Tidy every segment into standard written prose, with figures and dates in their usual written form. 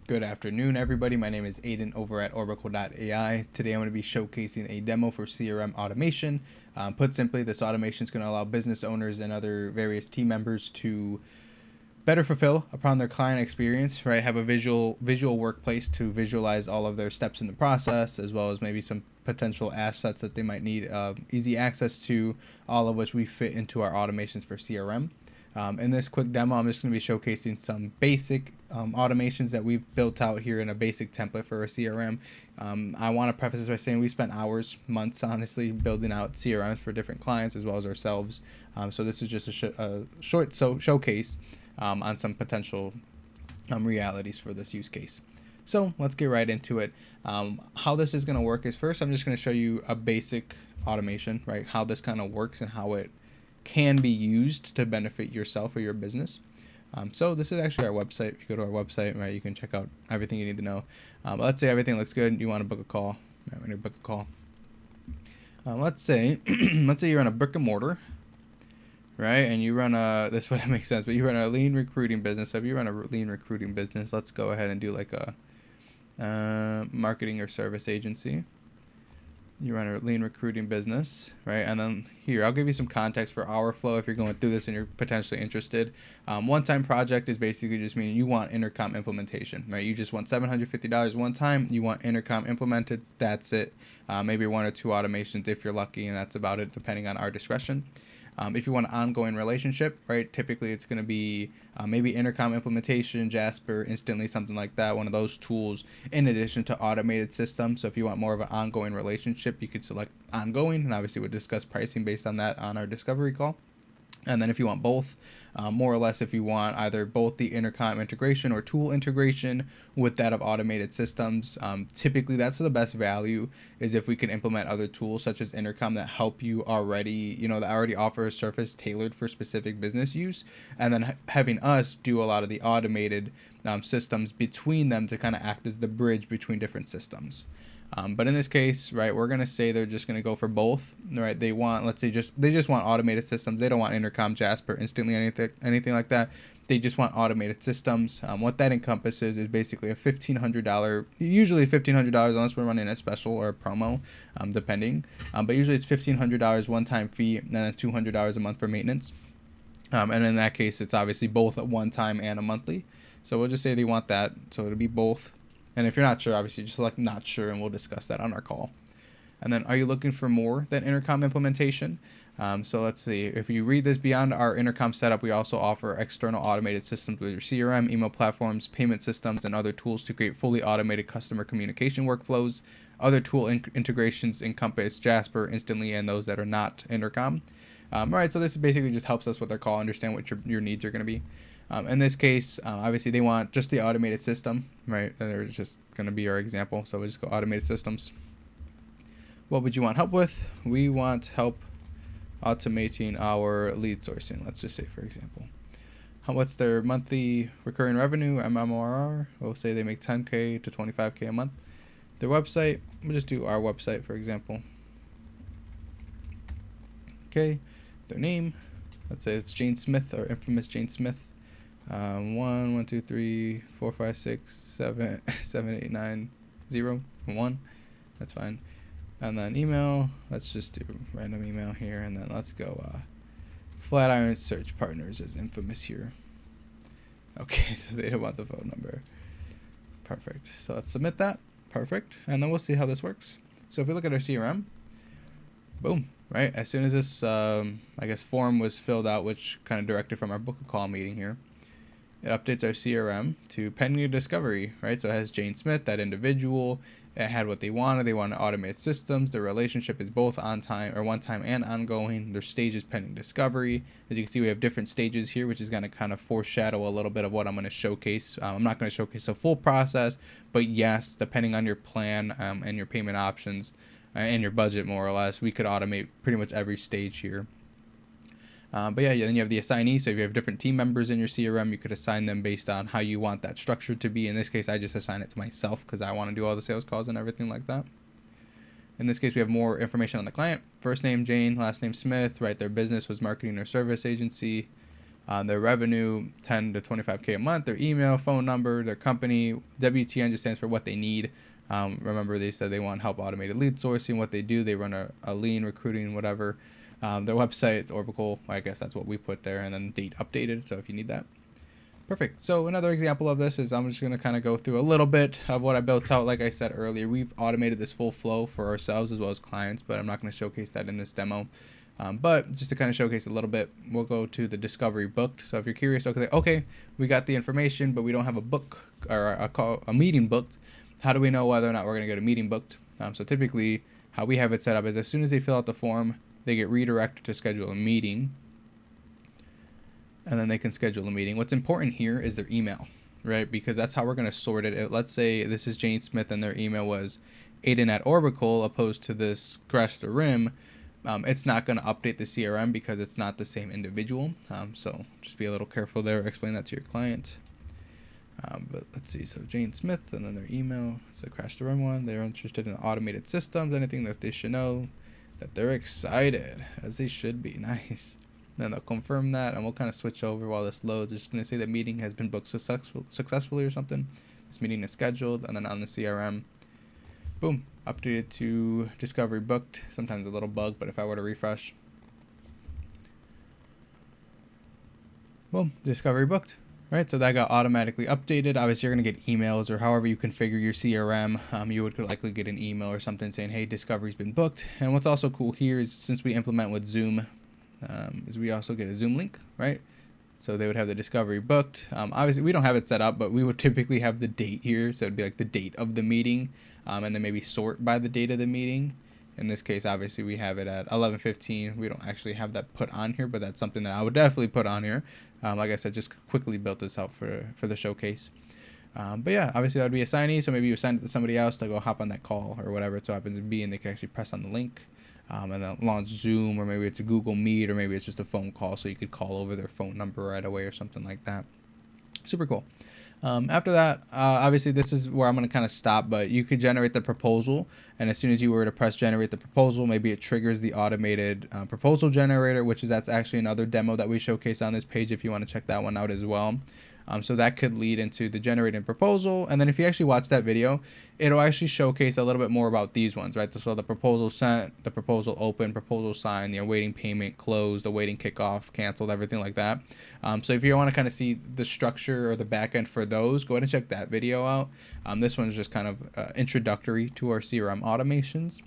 Good afternoon, everybody. My name is Aiden over at Orbycle.ai. Today I'm going to be showcasing a demo for CRM automation. Put simply, this automation is going to allow business owners and other various team members to better fulfill upon their client experience, right? Have a visual workplace to visualize all of their steps in the process, as well as maybe some potential assets that they might need easy access to, all of which we fit into our automations for CRM. In this quick demo, I'm just going to be showcasing some basic automations that we've built out here in a basic template for a CRM. I want to preface this by saying we spent hours, months, honestly, building out CRMs for different clients as well as ourselves. So this is just a short showcase on some potential realities for this use case. So let's get right into it. How this is going to work is, first I'm just going to show you a basic automation, right? How this kind of works and how it can be used to benefit yourself or your business. So this is actually our website. If you go to our website, right, you can check out everything you need to know. Let's say everything looks good. You want to book a call. Right, we need to book a call. Let's say you're on a brick and mortar, right? And you run this wouldn't make sense, but you run a lean recruiting business. So if you run a lean recruiting business, let's go ahead and do like a marketing or service agency. You run a lean recruiting business, right? And then here, I'll give you some context for our flow if you're going through this and you're potentially interested. One-time project is basically just meaning you want intercom implementation, right? You just want $750 one time. You want intercom implemented. That's it. Maybe one or two automations if you're lucky, and that's about it, depending on our discretion. If you want an ongoing relationship, right, typically it's going to be maybe intercom implementation, Jasper, Instantly, something like that, one of those tools, in addition to automated systems. So if you want more of an ongoing relationship, you could select ongoing, and obviously we'll discuss pricing based on that on our discovery call. And then if you want both, more or less if you want either both the intercom integration or tool integration with that of automated systems, typically that's the best value, is if we can implement other tools such as intercom that help you already, that already offer a surface tailored for specific business use, and then having us do a lot of the automated systems between them to kind of act as the bridge between different systems. But in this case, right, we're going to say they're just going to go for both, right? They want, let's say they just want automated systems. They don't want intercom, Jasper, Instantly, anything like that. They just want automated systems. What that encompasses is basically a $1,500, usually $1,500 unless we're running a special or a promo, depending. But usually it's $1,500 one-time fee and then $200 a month for maintenance. And in that case, it's obviously both a one-time and a monthly. So we'll just say they want that. So it'll be both. And if you're not sure, obviously just select not sure, and we'll discuss that on our call. And then, are you looking for more than intercom implementation? So let's see. If you read this, beyond our intercom setup, we also offer external automated systems with your CRM, email platforms, payment systems, and other tools to create fully automated customer communication workflows. Other tool integrations encompass Jasper, Instantly, and those that are not intercom. All right, so this basically just helps us with our call understand what your needs are going to be. In this case, obviously they want just the automated system, right? They're just going to be our example. So we'll just go automated systems. What would you want help with? We want help automating our lead sourcing. Let's just say, for example, what's their monthly recurring revenue, MMRR? We'll say they make 10K to 25K a month. Their website, we'll just do our website, for example. Okay, their name, let's say it's Jane Smith, or infamous Jane Smith. 1 2 3 4 5 6 7 7 8 9 0 1. That's fine. And then email, let's just do random email here, and then let's go Flatiron Search Partners is infamous here. Okay, so they don't want the phone number. Perfect. So let's submit that. Perfect. And then we'll see how this works. So if we look at our CRM, boom, right? As soon as this, form was filled out, which kind of directed from our book a call meeting here, it updates our CRM to pending discovery, right? So it has Jane Smith, that individual. It had what they wanted. They wanted automated systems. Their relationship is both on time or one time and ongoing. Their stage is pending discovery. As you can see, we have different stages here, which is going to kind of foreshadow a little bit of what I'm going to showcase. I'm not going to showcase the full process, but yes, depending on your plan and your payment options and your budget, more or less, we could automate pretty much every stage here. But yeah, then you have the assignee. So if you have different team members in your CRM, you could assign them based on how you want that structure to be. In this case, I just assign it to myself because I want to do all the sales calls and everything like that. In this case, we have more information on the client. First name, Jane. Last name, Smith, right? Their business was marketing or service agency. their revenue, 10 to 25K a month, their email, phone number, their company. WTN just stands for what they need. Remember, they said they want help automated lead sourcing. What they do, they run a lean recruiting, whatever. Their website, it's Orbycle. I guess that's what we put there, and then date updated. So if you need that. Perfect. So another example of this is I'm just going to kind of go through a little bit of what I built out. Like I said earlier, we've automated this full flow for ourselves as well as clients, but I'm not going to showcase that in this demo. But just to kind of showcase a little bit, we'll go to the discovery booked. So if you're curious, okay, we got the information, but we don't have a book or a meeting booked. How do we know whether or not we're going to get a meeting booked? So typically how we have it set up is as soon as they fill out the form, they get redirected to schedule a meeting. And then they can schedule a meeting. What's important here is their email, right? Because that's how we're going to sort it. Let's say this is Jane Smith and their email was Aiden@Orbycle opposed to this Crash the Rim. It's not going to update the CRM because it's not the same individual. So just be a little careful there. Explain that to your client. But let's see. So Jane Smith and then their email. So Crash the Rim one. They're interested in automated systems. Anything that they should know. That they're excited, as they should be. Nice. Then they'll confirm that, and we'll kind of switch over while this loads. It's just going to say the meeting has been booked successfully or something. This meeting is scheduled, and then on the CRM, boom, updated to discovery booked. Sometimes a little bug, but if I were to refresh, boom, discovery booked. Right, so that got automatically updated. Obviously, you're going to get emails or however you configure your CRM. You would likely get an email or something saying, hey, discovery's been booked. And what's also cool here is since we implement with Zoom, is we also get a Zoom link, right? So they would have the discovery booked. Obviously, we don't have it set up, but we would typically have the date here. So it'd be like the date of the meeting, and then maybe sort by the date of the meeting. In this case, obviously, we have it at 11:15. We don't actually have that put on here, but that's something that I would definitely put on here. Like I said, just quickly built this out for the showcase. But yeah, obviously, that would be a signee. So maybe you assign it to somebody else to go hop on that call or whatever it so happens to be, and they can actually press on the link. And then launch Zoom, or maybe it's a Google Meet, or maybe it's just a phone call, so you could call over their phone number right away or something like that. Super cool. After that, obviously this is where I'm going to kind of stop, but you could generate the proposal, and as soon as you were to press generate the proposal, maybe it triggers the automated proposal generator, that's actually another demo that we showcase on this page if you want to check that one out as well. So that could lead into the generating proposal. And then if you actually watch that video, it'll actually showcase a little bit more about these ones, right? So the proposal sent, the proposal open, proposal signed, the awaiting payment, closed, awaiting kickoff, canceled, everything like that. So if you want to kind of see the structure or the back end for those, go ahead and check that video out. This one's just kind of introductory to our CRM automations.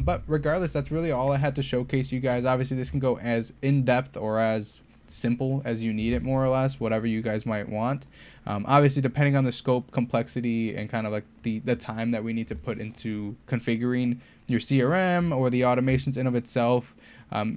But regardless, that's really all I had to showcase you guys. Obviously, this can go as in-depth or as simple as you need it, more or less, whatever you guys might want. Obviously, depending on the scope, complexity, and kind of like the time that we need to put into configuring your CRM or the automations in of itself,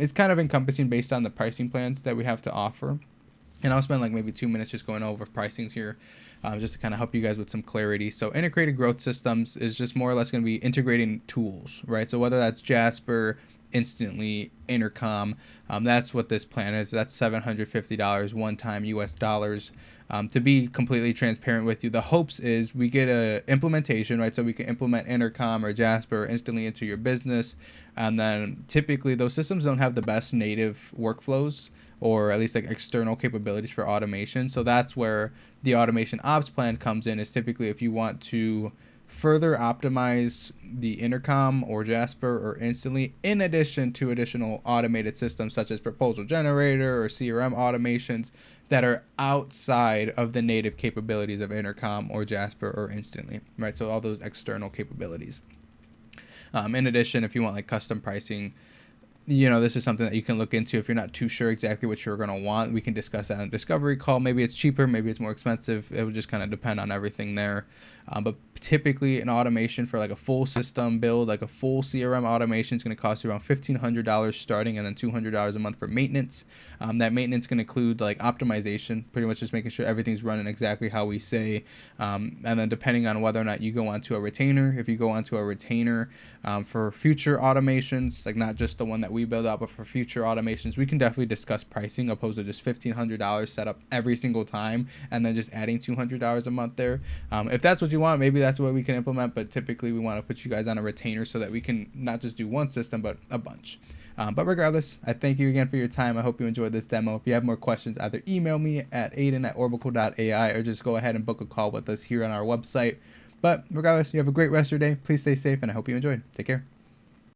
is kind of encompassing based on the pricing plans that we have to offer. And I'll spend like maybe 2 minutes just going over pricings here, just to kind of help you guys with some clarity. So integrated growth systems is just more or less going to be integrating tools, right? So whether that's Jasper, Instantly, Intercom, that's what this plan is. That's $750 one time US dollars. To be completely transparent with you, the hopes is we get a implementation, right? So we can implement Intercom or Jasper instantly into your business. And then typically those systems don't have the best native workflows, or at least like external capabilities for automation. So that's where the automation ops plan comes in, is typically if you want to further optimize the Intercom or Jasper or Instantly, in addition to additional automated systems such as proposal generator or CRM automations that are outside of the native capabilities of Intercom or Jasper or Instantly, right? So all those external capabilities. In addition, if you want like custom pricing, this is something that you can look into. If you're not too sure exactly what you're going to want, we can discuss that on a discovery call. Maybe it's cheaper, maybe it's more expensive. It would just kind of depend on everything there. But typically an automation for like a full system build, like a full CRM automation, is going to cost you around $1,500 starting, and then $200 a month for maintenance. That maintenance can include like optimization, pretty much just making sure everything's running exactly how we say. And then depending on whether or not you go onto a retainer, if you go onto a retainer for future automations, like not just the one that we build out, but for future automations, we can definitely discuss pricing opposed to just $1,500 set up every single time and then just adding $200 a month there. If that's what you want, maybe that's what we can implement, but typically we want to put you guys on a retainer so that we can not just do one system, but a bunch. But regardless, I thank you again for your time. I hope you enjoyed this demo. If you have more questions, either email me at Orbycle.ai or just go ahead and book a call with us here on our website. But regardless, you have a great rest of your day. Please stay safe, and I hope you enjoyed. Take care.